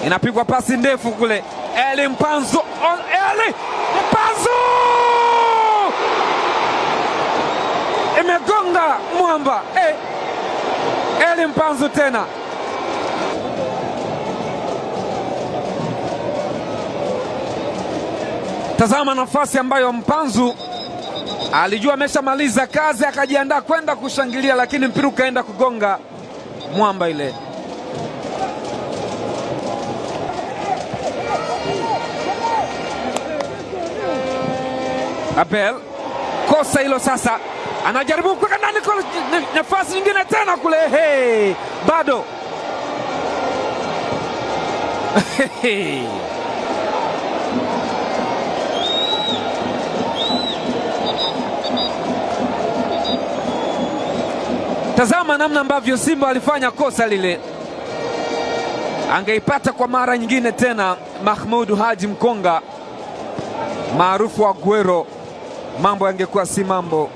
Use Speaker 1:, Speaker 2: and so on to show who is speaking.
Speaker 1: Inapigwa pasi ndefu kule. Eli Mpanzu. Eli Mpanzu! Imegonga mwamba. Eli Mpanzu tena. Tazama nafasi ambayo Mpanzu alijua ameshamaliza kazi, akajiandaa kwenda kushangilia, lakini mpira ukaenda kugonga mwamba ile. Abel, kosa hilo sasa. Anajaribu kuweka ndani kwa nafasi nyingine tena kule. Bado. Tazama namna ambavyo Simba alifanya kosa lile. Angeipata kwa mara nyingine tena Mahmoud Haji Mkonga maarufu wa Aguero, mambo yangekuwa si mambo.